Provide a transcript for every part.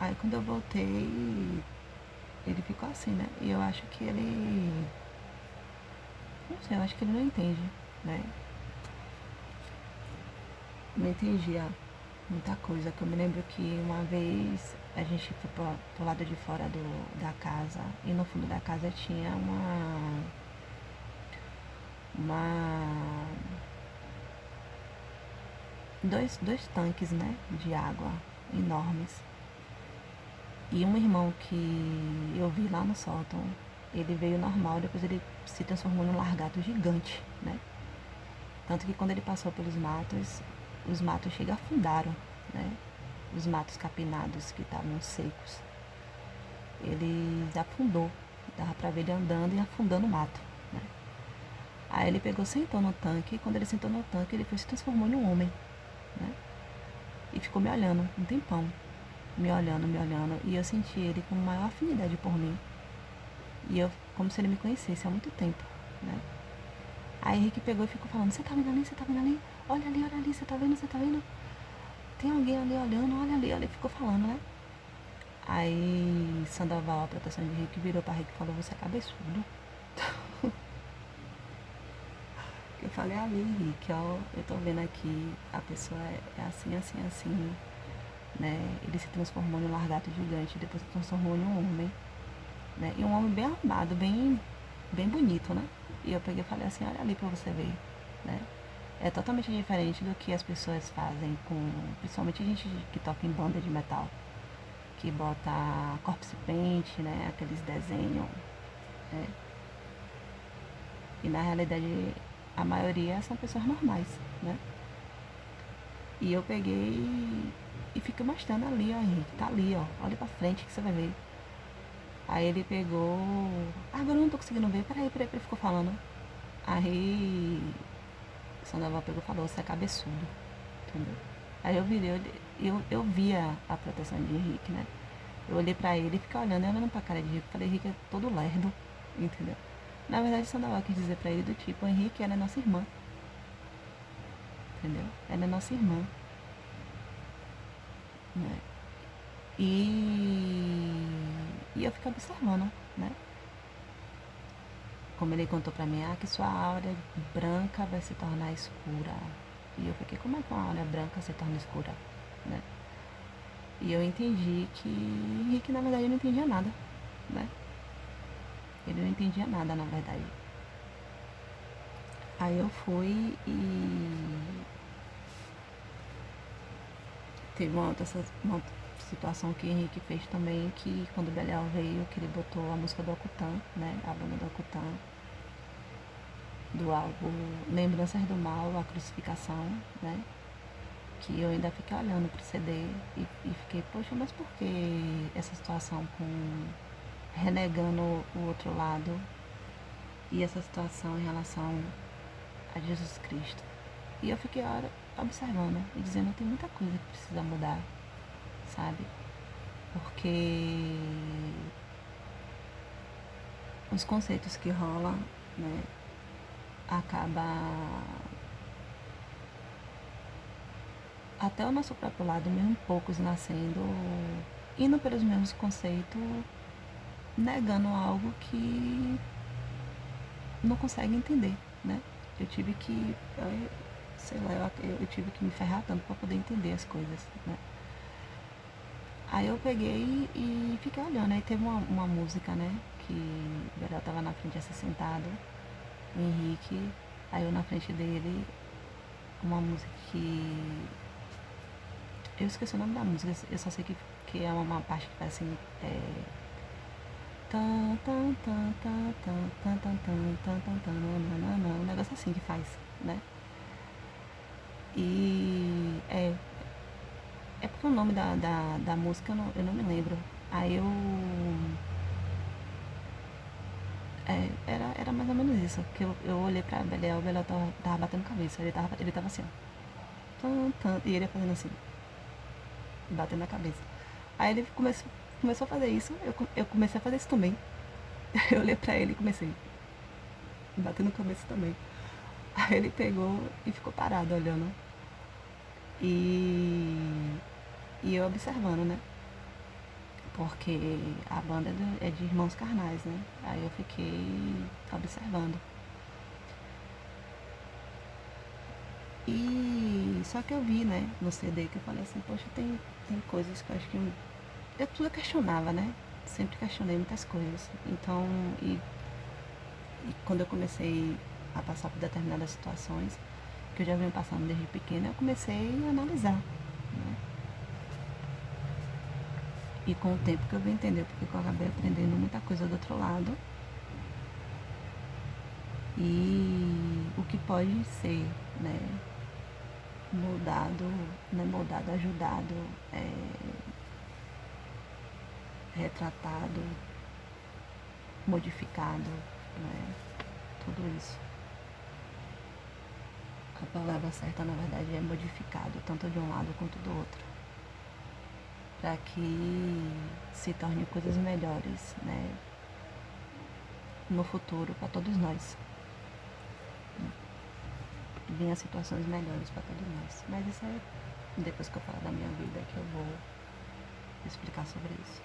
Aí quando eu voltei, ele ficou assim, né? E eu acho que ele. Não sei, eu acho que ele não entende, né? Não entendia muita coisa. Que eu me lembro que uma vez a gente foi pro lado de fora da casa e no fundo da casa tinha uma dois tanques, né, de água enormes. E um irmão que eu vi lá no sótão, ele veio normal, depois ele se transformou num largato gigante, né? Tanto que quando ele passou pelos matos, os matos chega afundaram, né? Os matos capinados que estavam secos. Ele afundou, dava pra ver ele andando e afundando o mato, né? Aí ele pegou, sentou no tanque, e quando ele sentou no tanque, ele foi, se transformou em um homem, né? E ficou me olhando um tempão, me olhando, e eu senti ele com maior afinidade por mim. E eu, como se ele me conhecesse há muito tempo, né? Aí Henrique pegou e ficou falando, você tá vendo ali, você tá vendo ali? Olha ali, você tá vendo, você tá vendo? Tem alguém ali olhando, olha ali, olha. Ele ficou falando, né? Aí Sandoval, a proteção de Henrique, virou pra Henrique e falou, você é cabeçudo. Eu falei, ali, Henrique, ó, eu tô vendo aqui, a pessoa é assim, assim, assim, né? Ele se transformou em um largato gigante, depois se transformou em um homem, né? E um homem bem arrumado, bem bonito, né? E eu peguei e falei assim, olha ali pra você ver, né? É totalmente diferente do que as pessoas fazem com, principalmente a gente que toca em banda de metal, que bota corpse paint, né? Aqueles desenhos, né? E na realidade a maioria são pessoas normais, né? E eu peguei e fiquei mostrando ali, ó, Henrique, tá ali, ó, olha pra frente que você vai ver. Aí ele pegou, agora eu não tô conseguindo ver, peraí, ele ficou falando. Aí Sandoval pegou e falou, você é cabeçudo, entendeu? Aí eu virei, eu via a proteção de Henrique, né? Eu olhei pra ele e fiquei olhando, olhando pra cara de Henrique, falei, Henrique é todo lerdo, entendeu? Na verdade, Sandoval quis dizer pra ele do tipo, Henrique, ela é nossa irmã, entendeu? Ela é nossa irmã, né? E eu fiquei observando, né? Como ele contou pra mim, que sua aura branca vai se tornar escura. E eu fiquei, como é que uma aura branca se torna escura, né? E eu entendi que Henrique, na verdade, não entendia nada, né? Ele não entendia nada, na verdade. Aí eu fui e teve uma situação que Henrique fez também, que quando o Belial veio, que ele botou a música do Ocutan, né? A banda do Ocutan, do álbum Lembranças do Mal, a Crucificação, né? Que eu ainda fiquei olhando pro CD e fiquei, poxa, mas por que essa situação com renegando o outro lado e essa situação em relação a Jesus Cristo? E eu fiquei observando e dizendo, tem muita coisa que precisa mudar, sabe? Porque os conceitos que rolam, né, acaba até o nosso próprio lado, mesmo poucos nascendo, indo pelos mesmos conceitos, negando algo que não consegue entender, né? Eu tive que, sei lá, eu tive que me ferrar tanto para poder entender as coisas, né? Aí eu peguei e fiquei olhando. Aí teve uma música, né? Que o Gabriel tava na frente assim sentado, o Henrique, aí eu na frente dele, uma música que. Eu esqueci o nome da música, eu só sei que é uma parte que faz assim. Tan, tan, tan, tan, tan, tan, tan, tan, tan, tan, tan, nananana, um negócio assim que faz, né? E é porque o nome da música eu não me lembro. Aí eu. Era mais ou menos isso. Que eu olhei pra Belial, o Belial tava batendo cabeça. Ele tava assim, ó. Tan, tan, e ele fazendo assim, batendo na cabeça. Aí ele começou a fazer isso, eu comecei a fazer isso também. Eu olhei pra ele e comecei, batendo cabeça também. Aí ele pegou e ficou parado olhando. E, e eu observando, né? porque a banda é de irmãos carnais, né? Aí eu fiquei observando. E só que eu vi, né, no CD que eu falei assim, poxa, tem coisas que eu acho que eu tudo questionava, né? Sempre questionei muitas coisas. Então, e quando eu comecei a passar por determinadas situações, que eu já venho passando desde pequena, eu comecei a analisar, né? E com o tempo que eu vim entender, porque eu acabei aprendendo muita coisa do outro lado. E o que pode ser, né, moldado, não é moldado, ajudado, retratado, modificado, né, tudo isso. A palavra certa, na verdade, é modificado, tanto de um lado quanto do outro, para que se torne coisas melhores, né, no futuro para todos nós. Venha situações melhores para todos nós. Mas isso é depois que eu falar da minha vida que eu vou explicar sobre isso.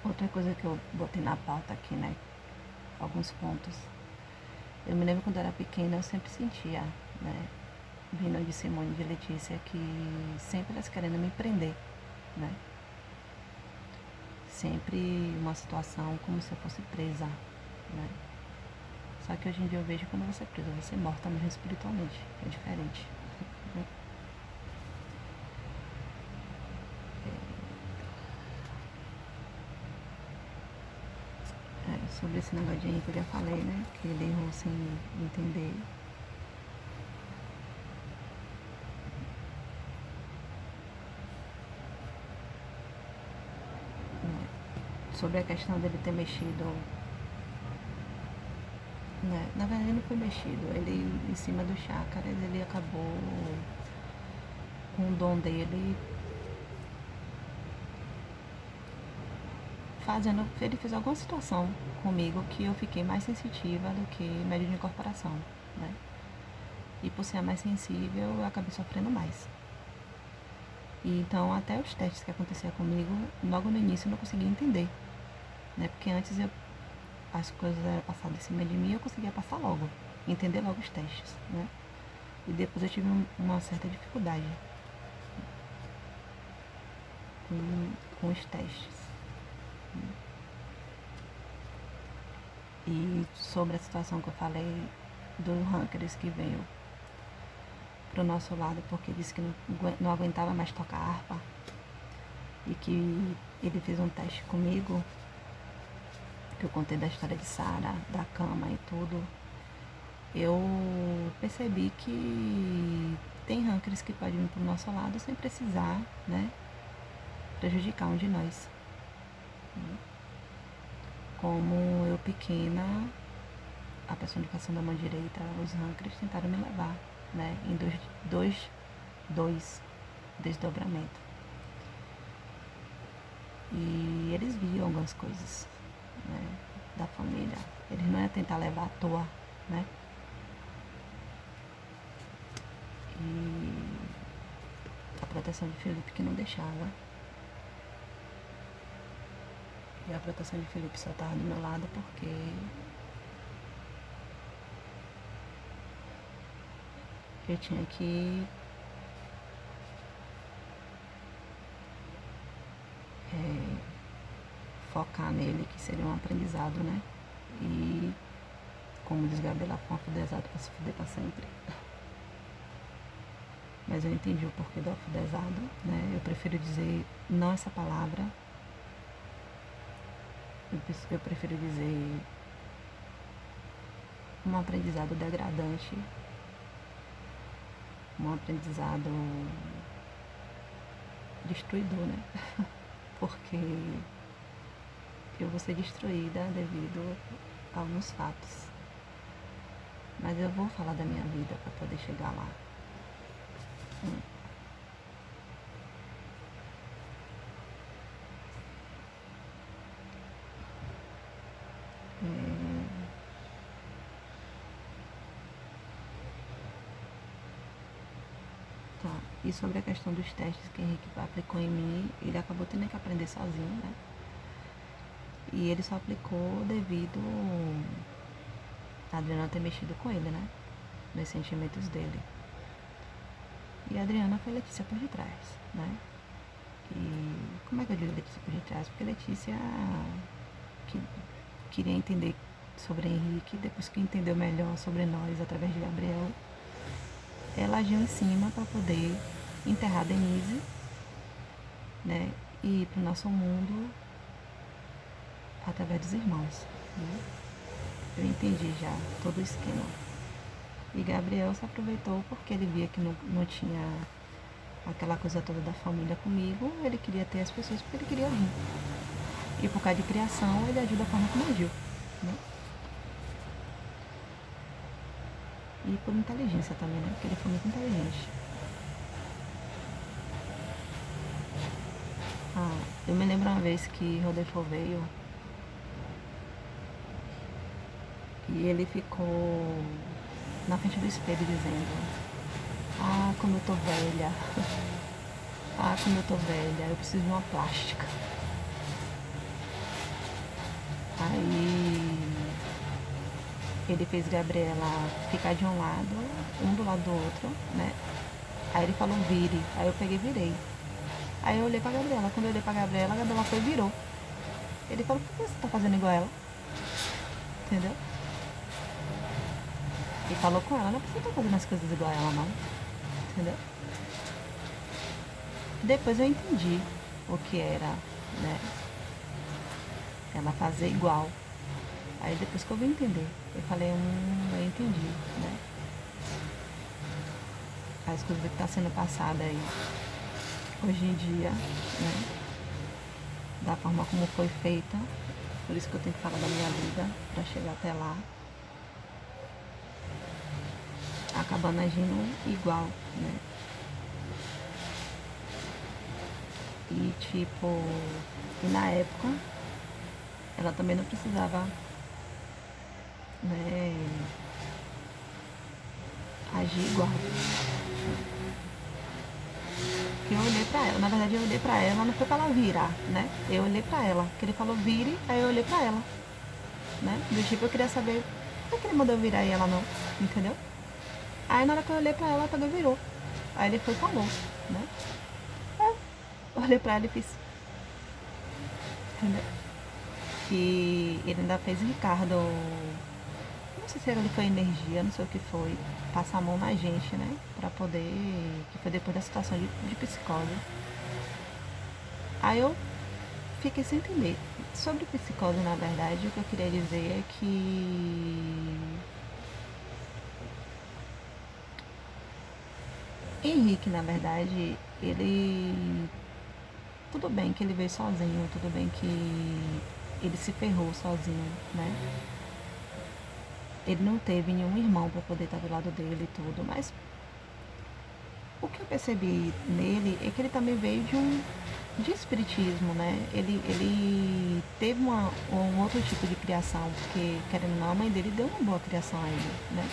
Outra coisa que eu botei na pauta aqui, né? Alguns pontos. Eu me lembro quando eu era pequena, eu sempre sentia, né? Vindo de Simone e de Letícia, que sempre elas querendo me prender, né? Sempre uma situação como se eu fosse presa, né? Só que hoje em dia eu vejo quando você é presa, você é morta mesmo espiritualmente. É diferente. Né? Sobre esse negocinho que eu já falei, né? Que ele errou sem entender. Né? Sobre a questão dele ter mexido, né? Na verdade ele não foi mexido. Ele, em cima dos chácaras, ele acabou com o dom dele fazendo. Ele fez alguma situação comigo que eu fiquei mais sensitiva do que médio de incorporação, né? E por ser a mais sensível, eu acabei sofrendo mais. E então, até os testes que aconteciam comigo, logo no início eu não conseguia entender, né? Porque antes as coisas eram passadas em cima de mim e eu conseguia passar logo, entender logo os testes, né? E depois eu tive uma certa dificuldade com os testes. E sobre a situação que eu falei do hackers que veio pro nosso lado porque disse que não aguentava mais tocar harpa e que ele fez um teste comigo, que eu contei da história de Sara, da cama e tudo, eu percebi que tem hackers que podem vir pro nosso lado sem precisar, né, prejudicar um de nós. Como eu pequena, a personificação da mão direita, os hackers tentaram me levar, né, em dois desdobramentos. E eles viam algumas coisas, né, da família. Eles não iam tentar levar à toa, né? E a proteção de Felipe que não deixava. E a proteção de Felipe só estava do meu lado porque eu tinha que focar nele, que seria um aprendizado, né? E, como diz Gabriela Fonfo, desado para se fuder para sempre. Mas eu entendi o porquê do alfudezado, né? Eu prefiro dizer não essa palavra. Eu prefiro dizer um aprendizado degradante, um aprendizado destruidor, né? Porque eu vou ser destruída devido a alguns fatos. Mas eu vou falar da minha vida para poder chegar lá. E sobre a questão dos testes que Henrique aplicou em mim, ele acabou tendo que aprender sozinho, né? E ele só aplicou devido a Adriana ter mexido com ele, né? Nos sentimentos dele. E a Adriana foi Letícia por detrás, né? E como é que eu digo Letícia por detrás? Porque Letícia que queria entender sobre Henrique, depois que entendeu melhor sobre nós através de Gabriel, ela agiu em cima para poder enterrar Denise, né? E ir para o nosso mundo através dos irmãos, né? Eu entendi já todo o esquema. E Gabriel se aproveitou porque ele via que não tinha aquela coisa toda da família comigo, ele queria ter as pessoas porque ele queria vir. E por causa de criação, ele ajuda a forma como agiu, né? E por inteligência também, né? Porque ele foi muito inteligente. Eu me lembro uma vez que Rodolfo veio e ele ficou na frente do espelho dizendo: ah, como eu tô velha. Ah, como eu tô velha, eu preciso de uma plástica. Aí ele fez Gabriela ficar de um lado, um do lado do outro, né? Aí ele falou vire, aí eu peguei e virei. Aí eu olhei pra Gabriela, quando eu olhei pra Gabriela, a Gabriela foi e virou. Ele falou, por que você tá fazendo igual ela? Entendeu? E falou com ela, não é porque você tá fazendo as coisas igual ela não. Entendeu? Depois eu entendi o que era, né? Ela fazer igual. Aí depois que eu vim entender, eu falei, eu entendi, né? As coisas que tá sendo passada aí hoje em dia, né? Da forma como foi feita. Por isso que eu tenho que falar da minha vida para chegar até lá. Acabando agindo igual, né? E tipo, e na época ela também não precisava, né, agir igual. Porque eu olhei pra ela, na verdade eu olhei pra ela, não foi pra ela virar, né? Eu olhei pra ela, que ele falou vire, aí eu olhei pra ela, né? Do tipo, eu queria saber por que ele mandou virar e ela não, entendeu? Aí na hora que eu olhei pra ela, ela pegou e virou. Aí ele foi e falou, né? Eu olhei pra ela e fiz, entendeu? Que ele ainda fez Ricardo, não sei se ele foi energia, não sei o que foi, passar a mão na gente, né? Pra poder, que foi depois da situação de psicose. Aí eu fiquei sem entender. Sobre psicose, na verdade, o que eu queria dizer é que Henrique, na verdade, ele. Tudo bem que ele veio sozinho, tudo bem que ele se ferrou sozinho, né? Ele não teve nenhum irmão para poder estar do lado dele e tudo, mas o que eu percebi nele é que ele também veio de espiritismo, né? Ele teve um outro tipo de criação, porque, querendo ou não, a mãe dele deu uma boa criação a ele, né?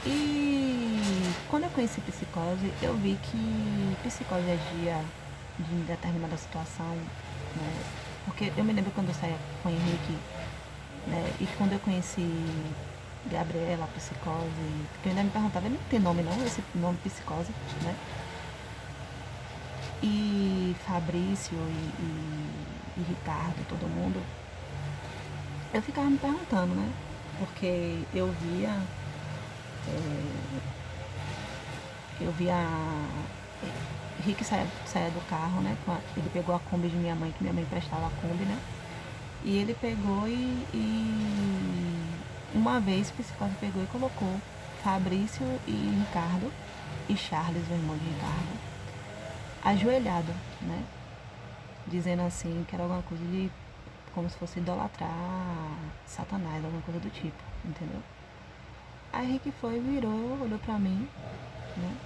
E quando eu conheci psicose, eu vi que psicose agia de determinada situação, né? Porque eu me lembro quando eu saía com o Henrique, né? E quando eu conheci Gabriela, psicose, porque eu ainda me perguntava, ele não tem nome não, esse nome psicose, né? E Fabrício e Ricardo, todo mundo, eu ficava me perguntando, né? Porque eu via Rick saia do carro, né? Ele pegou a Kombi de minha mãe, que minha mãe prestava a Kombi, né? E ele pegou e uma vez o psicólogo pegou e colocou Fabrício e Ricardo e Charles, o irmão de Ricardo, ajoelhado, né? Dizendo assim que era alguma coisa de como se fosse idolatrar Satanás, alguma coisa do tipo, entendeu? Aí Rick foi, virou, olhou pra mim, né?